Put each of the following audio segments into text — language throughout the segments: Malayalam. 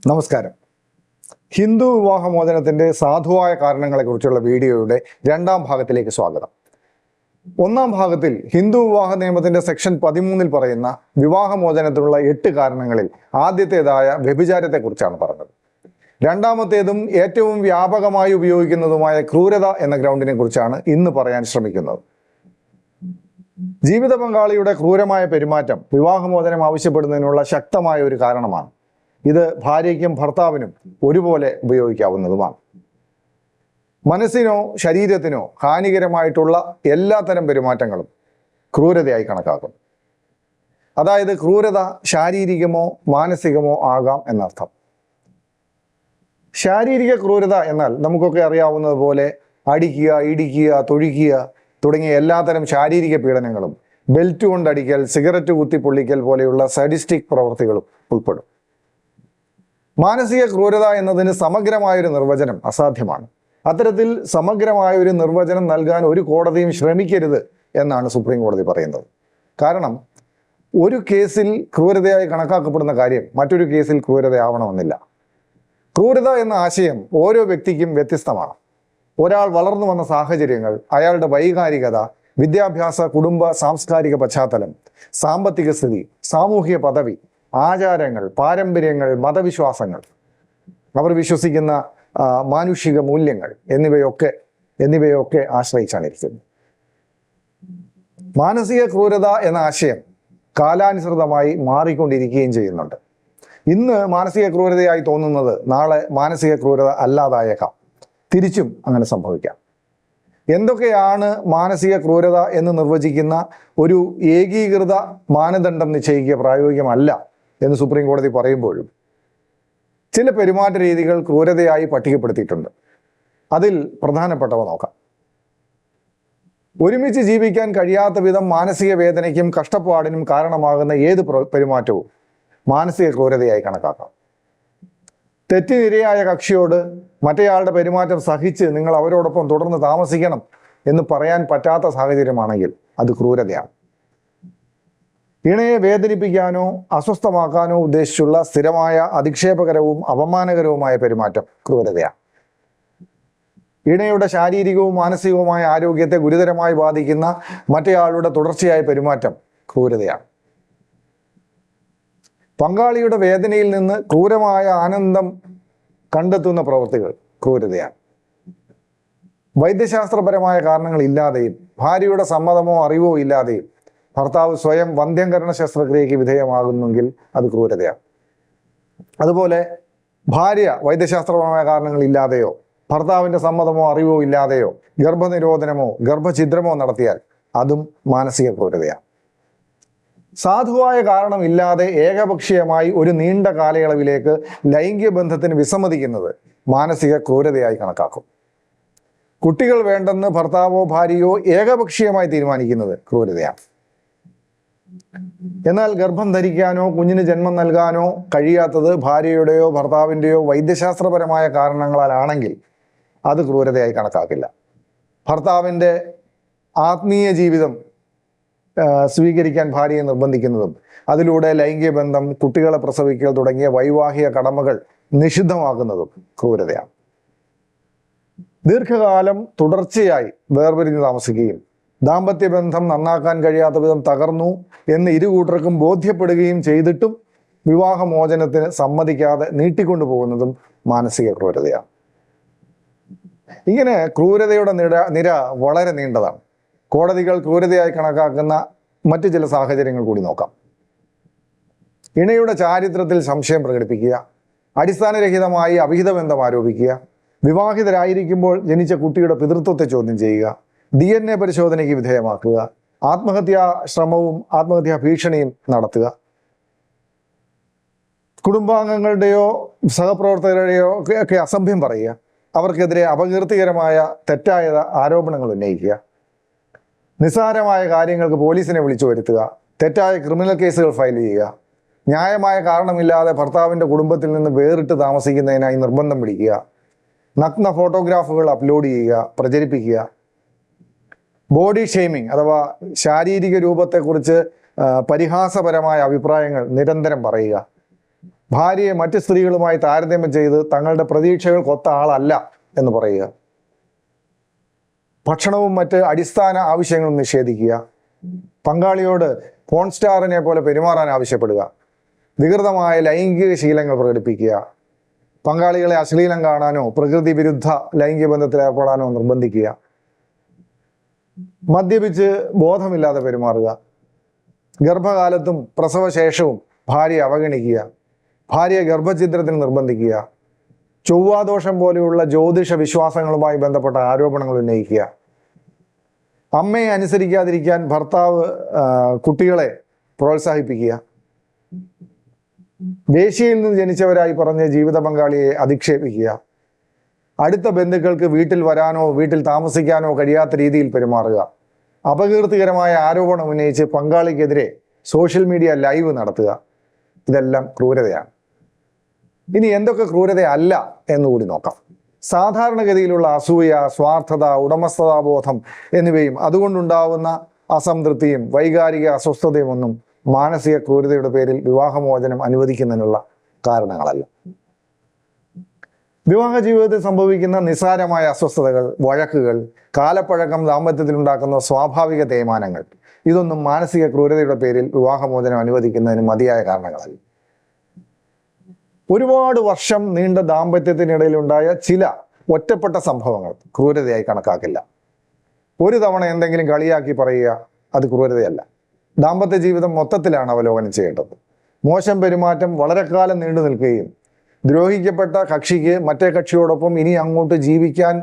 നമസ്കാരം. ഹിന്ദു വിവാഹമോചനത്തിൻ്റെ സാധുവായ കാരണങ്ങളെക്കുറിച്ചുള്ള വീഡിയോയുടെ രണ്ടാം ഭാഗത്തിലേക്ക് സ്വാഗതം. ഒന്നാം ഭാഗത്തിൽ ഹിന്ദു വിവാഹ നിയമത്തിൻ്റെ സെക്ഷൻ 13 പറയുന്ന വിവാഹമോചനത്തിനുള്ള 8 കാരണങ്ങളിൽ ആദ്യത്തേതായ വ്യഭിചാരത്തെക്കുറിച്ചാണ് പറഞ്ഞത്. രണ്ടാമത്തേതും ഏറ്റവും വ്യാപകമായി ഉപയോഗിക്കുന്നതുമായ ക്രൂരത എന്ന ഗ്രൗണ്ടിനെ കുറിച്ചാണ് ഇന്ന് പറയാൻ ശ്രമിക്കുന്നത്. ജീവിത പങ്കാളിയുടെ ക്രൂരമായ പെരുമാറ്റം വിവാഹമോചനം ആവശ്യപ്പെടുന്നതിനുള്ള ശക്തമായ ഒരു കാരണമാണ്. ഇത് ഭാര്യയ്ക്കും ഭർത്താവിനും ഒരുപോലെ ഉപയോഗിക്കാവുന്നതുമാണ്. മനസ്സിനോ ശരീരത്തിനോ ഹാനികരമായിട്ടുള്ള എല്ലാത്തരം പെരുമാറ്റങ്ങളും ക്രൂരതയായി കണക്കാക്കും. അതായത് ക്രൂരത ശാരീരികമോ മാനസികമോ ആകാം എന്നർത്ഥം. ശാരീരിക ക്രൂരത എന്നാൽ നമുക്കൊക്കെ അറിയാവുന്നത് പോലെ അടിക്കുക, ഇടിക്കുക, തൊഴിക്കുക തുടങ്ങിയ എല്ലാത്തരം ശാരീരിക പീഡനങ്ങളും ബെൽറ്റ് കൊണ്ടടിക്കൽ, സിഗരറ്റ് കുത്തി പൊള്ളിക്കൽ പോലെയുള്ള സഡിസ്റ്റിക് പ്രവൃത്തികളും ഉൾപ്പെടും. മാനസിക ക്രൂരത എന്നതിന് സമഗ്രമായൊരു നിർവചനം അസാധ്യമാണ്. അത്തരത്തിൽ സമഗ്രമായൊരു നിർവചനം നൽകാൻ ഒരു കോടതിയും ശ്രമിക്കരുത് എന്നാണ് സുപ്രീം കോടതി പറയുന്നത്. കാരണം ഒരു കേസിൽ ക്രൂരതയായി കണക്കാക്കപ്പെടുന്ന കാര്യം മറ്റൊരു കേസിൽ ക്രൂരതയാവണമെന്നില്ല. ക്രൂരത എന്ന ആശയം ഓരോ വ്യക്തിക്കും വ്യത്യസ്തമാണ്. ഒരാൾ വളർന്നു വന്ന സാഹചര്യങ്ങൾ, അയാളുടെ വൈകാരികത, വിദ്യാഭ്യാസ, കുടുംബ, സാംസ്കാരിക പശ്ചാത്തലം, സാമ്പത്തിക സ്ഥിതി, സാമൂഹിക പദവി, ആചാരങ്ങൾ, പാരമ്പര്യങ്ങൾ, മതവിശ്വാസങ്ങൾ, അവർ വിശ്വസിക്കുന്ന മാനുഷിക മൂല്യങ്ങൾ എന്നിവയൊക്കെ ആശ്രയിച്ചാണ് ഇരിക്കുന്നത്. മാനസിക ക്രൂരത എന്ന ആശയം കാലാനുസൃതമായി മാറിക്കൊണ്ടിരിക്കുകയും ചെയ്യുന്നുണ്ട്. ഇന്ന് മാനസിക ക്രൂരതയായി തോന്നുന്നത് നാളെ മാനസിക ക്രൂരത അല്ലാതായേക്കാം. തിരിച്ചും അങ്ങനെ സംഭവിക്കാം. എന്തൊക്കെയാണ് മാനസിക ക്രൂരത എന്ന് നിർവചിക്കുന്ന ഒരു ഏകീകൃത മാനദണ്ഡം നിശ്ചയിക്കുക പ്രായോഗികമല്ല എന്ന് സുപ്രീം കോടതി പറയുമ്പോഴും ചില പെരുമാറ്റ രീതികൾ ക്രൂരതയായി പട്ടികപ്പെടുത്തിയിട്ടുണ്ട്. അതിൽ പ്രധാനപ്പെട്ടവ നോക്കാം. ഒരുമിച്ച് ജീവിക്കാൻ കഴിയാത്ത വിധം മാനസിക വേദനയ്ക്കും കഷ്ടപ്പാടിനും കാരണമാകുന്ന ഏത് പെരുമാറ്റവും മാനസിക ക്രൂരതയായി കണക്കാക്കാം. തെറ്റിനിരയായ കക്ഷിയോട് മറ്റേയാളുടെ പെരുമാറ്റം സഹിച്ച് നിങ്ങൾ അവരോടൊപ്പം തുടർന്ന് താമസിക്കണം എന്ന് പറയാൻ പറ്റാത്ത സാഹചര്യമാണെങ്കിൽ അത് ക്രൂരതയാണ്. ഇണയെ വേദനിപ്പിക്കാനോ അസ്വസ്ഥമാക്കാനോ ഉദ്ദേശിച്ചുള്ള സ്ഥിരമായ അധിക്ഷേപകരവും അപമാനകരവുമായ പെരുമാറ്റം ക്രൂരതയാണ്. ഇണയുടെ ശാരീരികവും മാനസികവുമായ ആരോഗ്യത്തെ ഗുരുതരമായി ബാധിക്കുന്ന മറ്റേയാളുടെ തുടർച്ചയായ പെരുമാറ്റം ക്രൂരതയാണ്. പങ്കാളിയുടെ വേദനയിൽ നിന്ന് ക്രൂരമായ ആനന്ദം കണ്ടെത്തുന്ന പ്രവൃത്തികൾ ക്രൂരതയാണ്. വൈദ്യശാസ്ത്രപരമായ കാരണങ്ങളില്ലാതെയും ഭാര്യയുടെ സമ്മതമോ അറിവോ ഇല്ലാതെയും ഭർത്താവ് സ്വയം വന്ധ്യംകരണ ശസ്ത്രക്രിയയ്ക്ക് വിധേയമാകുന്നെങ്കിൽ അത് ക്രൂരതയാണ്. അതുപോലെ ഭാര്യ വൈദ്യശാസ്ത്രപരമായ കാരണങ്ങളില്ലാതെയോ ഭർത്താവിൻ്റെ സമ്മതമോ അറിവോ ഇല്ലാതെയോ ഗർഭനിരോധനമോ ഗർഭഛിദ്രമോ നടത്തിയാൽ അതും മാനസിക ക്രൂരതയാണ്. സാധുവായ കാരണമില്ലാതെ ഏകപക്ഷീയമായി ഒരു നീണ്ട കാലയളവിലേക്ക് ലൈംഗിക ബന്ധത്തിന് വിസമ്മതിക്കുന്നത് മാനസിക ക്രൂരതയായി കണക്കാക്കും. കുട്ടികൾ വേണ്ടെന്ന് ഭർത്താവോ ഭാര്യയോ ഏകപക്ഷീയമായി തീരുമാനിക്കുന്നത് ക്രൂരതയാണ്. എന്നാൽ ഗർഭം ധരിക്കാനോ കുഞ്ഞിന് ജന്മം നൽകാനോ കഴിയാത്തത് ഭാര്യയുടെയോ ഭർത്താവിൻ്റെയോ വൈദ്യശാസ്ത്രപരമായ കാരണങ്ങളാലാണെങ്കിൽ അത് ക്രൂരതയായി കണക്കാക്കില്ല. ഭർത്താവിൻ്റെ ആത്മീയ ജീവിതം സ്വീകരിക്കാൻ ഭാര്യയെ നിർബന്ധിക്കുന്നതും അതിലൂടെ ലൈംഗിക ബന്ധം, കുട്ടികളെ പ്രസവിക്കൽ തുടങ്ങിയ വൈവാഹിക കടമകൾ നിഷിദ്ധമാക്കുന്നതും ക്രൂരതയാണ്. ദീർഘകാലം തുടർച്ചയായി വേർപിരിഞ്ഞ് താമസിക്കുകയും ദാമ്പത്യ ബന്ധം നന്നാക്കാൻ കഴിയാത്ത വിധം തകർന്നു എന്ന് ഇരുകൂട്ടർക്കും ബോധ്യപ്പെടുകയും ചെയ്തിട്ടും വിവാഹമോചനത്തിന് സമ്മതിക്കാതെ നീട്ടിക്കൊണ്ടുപോകുന്നതും മാനസിക ക്രൂരതയാണ്. ഇങ്ങനെ ക്രൂരതയുടെ നിര വളരെ നീണ്ടതാണ്. കോടതികൾ ക്രൂരതയായി കണക്കാക്കുന്ന മറ്റു ചില സാഹചര്യങ്ങൾ കൂടി നോക്കാം. ഇണയുടെ ചാരിത്രത്തിൽ സംശയം പ്രകടിപ്പിക്കുക, അടിസ്ഥാനരഹിതമായി അവിഹിത ബന്ധം ആരോപിക്കുക, വിവാഹിതരായിരിക്കുമ്പോൾ ജനിച്ച കുട്ടിയുടെ പിതൃത്വത്തെ ചോദ്യം ചെയ്യുക, DNA പരിശോധനയ്ക്ക് വിധേയമാക്കുക, ആത്മഹത്യാ ശ്രമവും ആത്മഹത്യാ ഭീഷണിയും നടത്തുക, കുടുംബാംഗങ്ങളുടെയോ സഹപ്രവർത്തകരുടെയോ ഒക്കെ അസഭ്യം പറയുക, അവർക്കെതിരെ അപകീർത്തികരമായ തെറ്റായ ആരോപണങ്ങൾ ഉന്നയിക്കുക, നിസ്സാരമായ കാര്യങ്ങൾക്ക് പോലീസിനെ വിളിച്ചു വരുത്തുക, തെറ്റായ ക്രിമിനൽ കേസുകൾ ഫയൽ ചെയ്യുക, ന്യായമായ കാരണമില്ലാതെ ഭർത്താവിൻ്റെ കുടുംബത്തിൽ നിന്ന് വേറിട്ട് താമസിക്കുന്നതിനായി നിർബന്ധം പിടിക്കുക, നഗ്ന ഫോട്ടോഗ്രാഫുകൾ അപ്ലോഡ് ചെയ്യുക, പ്രചരിപ്പിക്കുക, ബോഡി ഷെയ്മിങ് അഥവാ ശാരീരിക രൂപത്തെക്കുറിച്ച് പരിഹാസപരമായ അഭിപ്രായങ്ങൾ നിരന്തരം പറയുക, ഭാര്യയെ മറ്റ് സ്ത്രീകളുമായി താരതമ്യം ചെയ്ത് തങ്ങളുടെ പ്രതീക്ഷകൾക്കൊത്ത ആളല്ല എന്ന് പറയുക, ഭക്ഷണവും മറ്റ് അടിസ്ഥാന ആവശ്യങ്ങളും നിഷേധിക്കുക, പങ്കാളിയോട് പോൺ സ്റ്റാറിനെ പോലെ പെരുമാറാൻ ആവശ്യപ്പെടുക, വികൃതമായ ലൈംഗിക ശീലങ്ങൾ പ്രകടിപ്പിക്കുക, പങ്കാളികളെ അശ്ലീലം കാണാനോ പ്രകൃതി വിരുദ്ധ ലൈംഗിക ബന്ധത്തിൽ ഏർപ്പെടാനോ നിർബന്ധിക്കുക, മദ്യപിച്ച് ബോധമില്ലാതെ പെരുമാറുക, ഗർഭകാലത്തും പ്രസവശേഷവും ഭാര്യയെ അവഗണിക്കുക, ഭാര്യയെ ഗർഭഛിദ്രത്തിന് നിർബന്ധിക്കുക, ചൊവ്വാദോഷം പോലെയുള്ള ജ്യോതിഷ വിശ്വാസങ്ങളുമായി ബന്ധപ്പെട്ട ആരോപണങ്ങൾ ഉന്നയിക്കുക, അമ്മയെ അനുസരിക്കാതിരിക്കാൻ ഭർത്താവ് കുട്ടികളെ പ്രോത്സാഹിപ്പിക്കുക, വേശ്യയിൽ നിന്ന് ജനിച്ചവരായി പറഞ്ഞ് ജീവിത പങ്കാളിയെ അധിക്ഷേപിക്കുക, അടുത്ത ബന്ധുക്കൾക്ക് വീട്ടിൽ വരാനോ വീട്ടിൽ താമസിക്കാനോ കഴിയാത്ത രീതിയിൽ പെരുമാറുക, അപകീർത്തികരമായ ആരോപണം ഉന്നയിച്ച് പങ്കാളിക്കെതിരെ സോഷ്യൽ മീഡിയ ലൈവ് നടത്തുക. ഇതെല്ലാം ക്രൂരതയാണ്. ഇനി എന്തൊക്കെ ക്രൂരതയല്ല എന്നുകൂടി നോക്കാം. സാധാരണഗതിയിലുള്ള അസൂയ, സ്വാർത്ഥത, ഉടമസ്ഥതാബോധം എന്നിവയും അതുകൊണ്ടുണ്ടാവുന്ന അസംതൃപ്തിയും വൈകാരിക അസ്വസ്ഥതയും ഒന്നും മാനസിക ക്രൂരതയുടെ പേരിൽ വിവാഹമോചനം അനുവദിക്കുന്നതിനുള്ള കാരണങ്ങളല്ല. വിവാഹ ജീവിതത്തിൽ സംഭവിക്കുന്ന നിസ്സാരമായ അസ്വസ്ഥതകൾ, വഴക്കുകൾ, കാലപ്പഴക്കം ദാമ്പത്യത്തിലുണ്ടാക്കുന്ന സ്വാഭാവിക തേയ്മാനങ്ങൾ, ഇതൊന്നും മാനസിക ക്രൂരതയുടെ പേരിൽ വിവാഹമോചനം അനുവദിക്കുന്നതിന് മതിയായ കാരണങ്ങളല്ല. ഒരുപാട് വർഷം നീണ്ട ദാമ്പത്യത്തിനിടയിലുണ്ടായ ചില ഒറ്റപ്പെട്ട സംഭവങ്ങൾ ക്രൂരതയായി കണക്കാക്കില്ല. ഒരു തവണ എന്തെങ്കിലും കളിയാക്കി പറയുക അത് ക്രൂരതയല്ല. ദാമ്പത്യ ജീവിതം മൊത്തത്തിലാണ് അവലോകനം ചെയ്യേണ്ടത്. മോശം പെരുമാറ്റം വളരെ കാലം നീണ്ടു നിൽക്കുകയും ദ്രോഹിക്കപ്പെട്ട കക്ഷിക്ക് മറ്റേ കക്ഷിയോടൊപ്പം ഇനി അങ്ങോട്ട് ജീവിക്കാൻ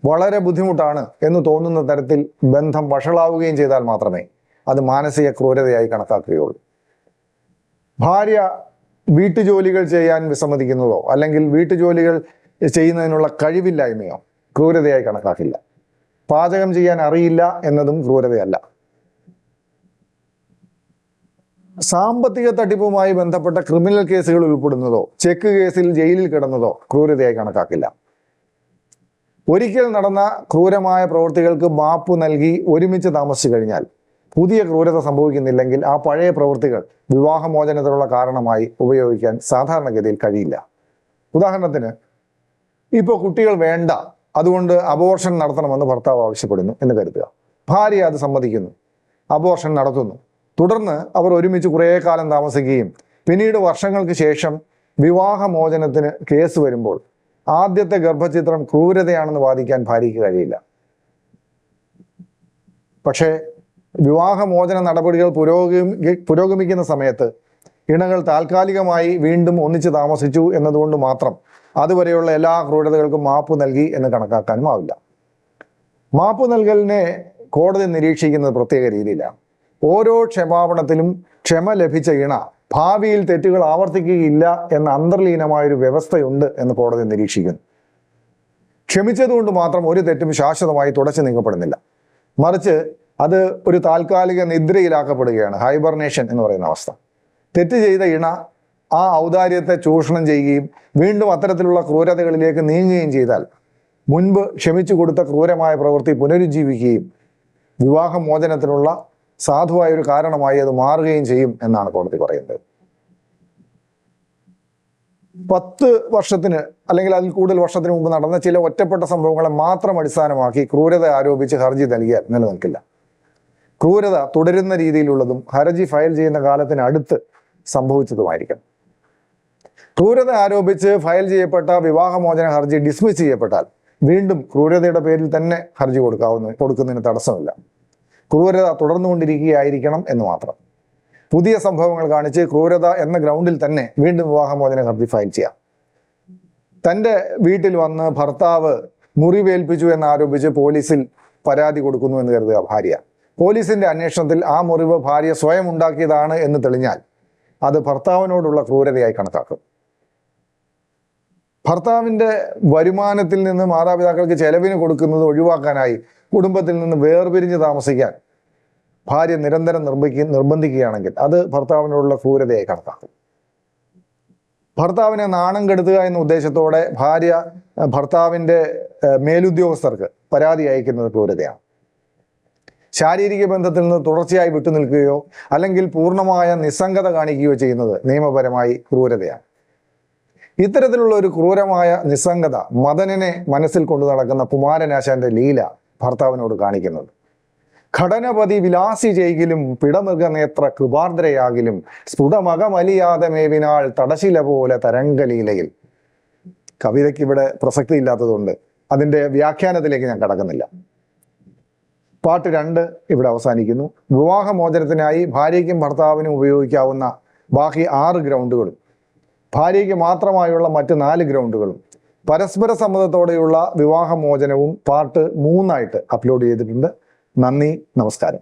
വളരെ ബുദ്ധിമുട്ടാണ് എന്ന് തോന്നുന്ന തരത്തിൽ ബന്ധം വഷളാവുകയും ചെയ്താൽ മാത്രമേ അത് മാനസിക ക്രൂരതയായി കണക്കാക്കുകയുള്ളൂ. ഭാര്യ വീട്ടുജോലികൾ ചെയ്യാൻ വിസമ്മതിക്കുന്നതോ അല്ലെങ്കിൽ വീട്ടുജോലികൾ ചെയ്യുന്നതിനുള്ള കഴിവില്ലായ്മയോ ക്രൂരതയായി കണക്കാക്കില്ല. പാചകം ചെയ്യാൻ അറിയില്ല എന്നതും ക്രൂരതയല്ല. സാമ്പത്തിക തട്ടിപ്പുമായി ബന്ധപ്പെട്ട ക്രിമിനൽ കേസുകൾ ഉൾപ്പെടുന്നതോ ചെക്ക് കേസിൽ ജയിലിൽ കിടന്നതോ ക്രൂരതയായി കണക്കാക്കില്ല. ഒരിക്കൽ നടന്ന ക്രൂരമായ പ്രവൃത്തികൾക്ക് മാപ്പ് നൽകി ഒരുമിച്ച് താമസിച്ചു കഴിഞ്ഞാൽ പുതിയ ക്രൂരത സംഭവിക്കുന്നില്ലെങ്കിൽ ആ പഴയ പ്രവൃത്തികൾ വിവാഹമോചനത്തിനുള്ള കാരണമായി ഉപയോഗിക്കാൻ സാധാരണഗതിയിൽ കഴിയില്ല. ഉദാഹരണത്തിന്, ഇപ്പോൾ കുട്ടികൾ വേണ്ട, അതുകൊണ്ട് അബോർഷൻ നടത്തണമെന്ന് ഭർത്താവ് ആവശ്യപ്പെടുന്നു എന്ന് കരുതുക. ഭാര്യ അത് സമ്മതിക്കുന്നു, അബോർഷൻ നടത്തുന്നു. തുടർന്ന് അവർ ഒരുമിച്ച് കുറേ കാലം താമസിക്കുകയും പിന്നീട് വർഷങ്ങൾക്ക് ശേഷം വിവാഹമോചനത്തിന് കേസ് വരുമ്പോൾ ആദ്യത്തെ ഗർഭചിത്രം ക്രൂരതയാണെന്ന് വാദിക്കാൻ ഭാര്യയ്ക്ക് കഴിയില്ല. പക്ഷേ വിവാഹമോചന നടപടികൾ പുരോഗമിക്കുന്ന സമയത്ത് ഇണകൾ താൽക്കാലികമായി വീണ്ടും ഒന്നിച്ച് താമസിച്ചു എന്നതുകൊണ്ട് മാത്രം അതുവരെയുള്ള എല്ലാ ക്രൂരതകൾക്കും മാപ്പ് നൽകി എന്ന് കണക്കാക്കാനും ആവില്ല. മാപ്പ് നൽകലിനെ കോടതി നിരീക്ഷിക്കുന്നത് പ്രത്യേക രീതിയിലാണ്. ഓരോ ക്ഷമാപണത്തിലും ക്ഷമ ലഭിച്ച ഇണ ഭാവിയിൽ തെറ്റുകൾ ആവർത്തിക്കുകയില്ല എന്ന അന്തർലീനമായൊരു വ്യവസ്ഥയുണ്ട് എന്ന് കോടതി നിരീക്ഷിക്കുന്നു. ക്ഷമിച്ചതുകൊണ്ട് മാത്രം ഒരു തെറ്റും ശാശ്വതമായി തുടച്ചു നീക്കപ്പെടുന്നില്ല. മറിച്ച് അത് ഒരു താൽക്കാലിക നിദ്രയിലാക്കപ്പെടുകയാണ്, ഹൈബർനേഷൻ എന്ന് പറയുന്ന അവസ്ഥ. തെറ്റ് ചെയ്ത ഇണ ആ ഔദാര്യത്തെ ചൂഷണം ചെയ്യുകയും വീണ്ടും അത്തരത്തിലുള്ള ക്രൂരതകളിലേക്ക് നീങ്ങുകയും ചെയ്താൽ മുൻപ് ക്ഷമിച്ചു കൊടുത്ത ക്രൂരമായ പ്രവൃത്തി പുനരുജ്ജീവിക്കുകയും വിവാഹമോചനത്തിനുള്ള സാധുവായ ഒരു കാരണമായി അത് മാറുകയും ചെയ്യും എന്നാണ് കോടതി പറയുന്നത്. 10 വർഷത്തിന് അല്ലെങ്കിൽ അതിൽ കൂടുതൽ വർഷത്തിന് മുമ്പ് നടന്ന ചില ഒറ്റപ്പെട്ട സംഭവങ്ങളെ മാത്രം അടിസ്ഥാനമാക്കി ക്രൂരത ആരോപിച്ച് ഹർജി നൽകിയാൽ നിലനിൽക്കില്ല. ക്രൂരത തുടരുന്ന രീതിയിലുള്ളതും ഹർജി ഫയൽ ചെയ്യുന്ന കാലത്തിനടുത്ത് സംഭവിച്ചതുമായിരിക്കും. ക്രൂരത ആരോപിച്ച് ഫയൽ ചെയ്യപ്പെട്ട വിവാഹമോചന ഹർജി ഡിസ്മിസ് ചെയ്യപ്പെട്ടാൽ വീണ്ടും ക്രൂരതയുടെ പേരിൽ തന്നെ ഹർജി കൊടുക്കുന്നതിന് തടസ്സമില്ല. ക്രൂരത തുടർന്നുകൊണ്ടിരിക്കുകയായിരിക്കണം എന്ന് മാത്രം. പുതിയ സംഭവങ്ങൾ കാണിച്ച് ക്രൂരത എന്ന ഗ്രൗണ്ടിൽ തന്നെ വീണ്ടും വിവാഹമോചന ഹർജി ഫയൽ ചെയ്യാം. തൻ്റെ വീട്ടിൽ വന്ന് ഭർത്താവ് മുറിവേൽപ്പിച്ചു എന്നാരോപിച്ച് പോലീസിൽ പരാതി കൊടുക്കുന്നു എന്ന് കരുതുക ഭാര്യ. പോലീസിന്റെ അന്വേഷണത്തിൽ ആ മുറിവ് ഭാര്യ സ്വയം ഉണ്ടാക്കിയതാണ് എന്ന് തെളിഞ്ഞാൽ അത് ഭർത്താവിനോടുള്ള ക്രൂരതയായി കണക്കാക്കും. ഭർത്താവിൻ്റെ വരുമാനത്തിൽ നിന്ന് മാതാപിതാക്കൾക്ക് ചെലവിന് കൊടുക്കുന്നത് ഒഴിവാക്കാനായി കുടുംബത്തിൽ നിന്ന് വേർപിരിഞ്ഞ് താമസിക്കാൻ ഭാര്യ നിരന്തരം നിർബന്ധിക്കുകയാണെങ്കിൽ അത് ഭർത്താവിനോടുള്ള ക്രൂരതയായി കണക്കാക്കും. ഭർത്താവിനെ നാണം കെടുത്തുക എന്ന ഉദ്ദേശത്തോടെ ഭാര്യ ഭർത്താവിൻ്റെ മേലുദ്യോഗസ്ഥർക്ക് പരാതി അയക്കുന്നത് ക്രൂരതയാണ്. ശാരീരിക ബന്ധത്തിൽ നിന്ന് തുടർച്ചയായി വിട്ടുനിൽക്കുകയോ അല്ലെങ്കിൽ പൂർണ്ണമായ നിസ്സംഗത കാണിക്കുകയോ ചെയ്യുന്നത് നിയമപരമായി ക്രൂരതയാണ്. ഇത്തരത്തിലുള്ള ഒരു ക്രൂരമായ നിസ്സംഗത മദനനെ മനസ്സിൽ കൊണ്ടു നടക്കുന്ന കുമാരനാശാന്റെ ലീല ഭർത്താവിനോട് കാണിക്കുന്നത്. ഘടനപതി വിലാസി ചെയ്കിലും പിടമൃഗനേത്ര കൃപാർദ്രയാകിലും സ്ഫുടമകമലിയാതെ മേവിനാൾ തടശില പോലെ തരംഗലീലയിൽ. കവിതയ്ക്ക് ഇവിടെ പ്രസക്തി ഇല്ലാത്തതുകൊണ്ട് അതിൻ്റെ വ്യാഖ്യാനത്തിലേക്ക് ഞാൻ കടക്കുന്നില്ല. പാർട്ട് 2 ഇവിടെ അവസാനിക്കുന്നു. വിവാഹമോചനത്തിനായി ഭാര്യയ്ക്കും ഭർത്താവിനും ഉപയോഗിക്കാവുന്ന ബാക്കി 6 ഗ്രൗണ്ടുകളും ഭാര്യയ്ക്ക് മാത്രമായുള്ള മറ്റ് 4 ഗ്രൗണ്ടുകളും പരസ്പര സമ്മതത്തോടെയുള്ള വിവാഹമോചനവും പാർട്ട് 3 അപ്ലോഡ് ചെയ്തിട്ടുണ്ട്. നന്ദി, നമസ്കാരം.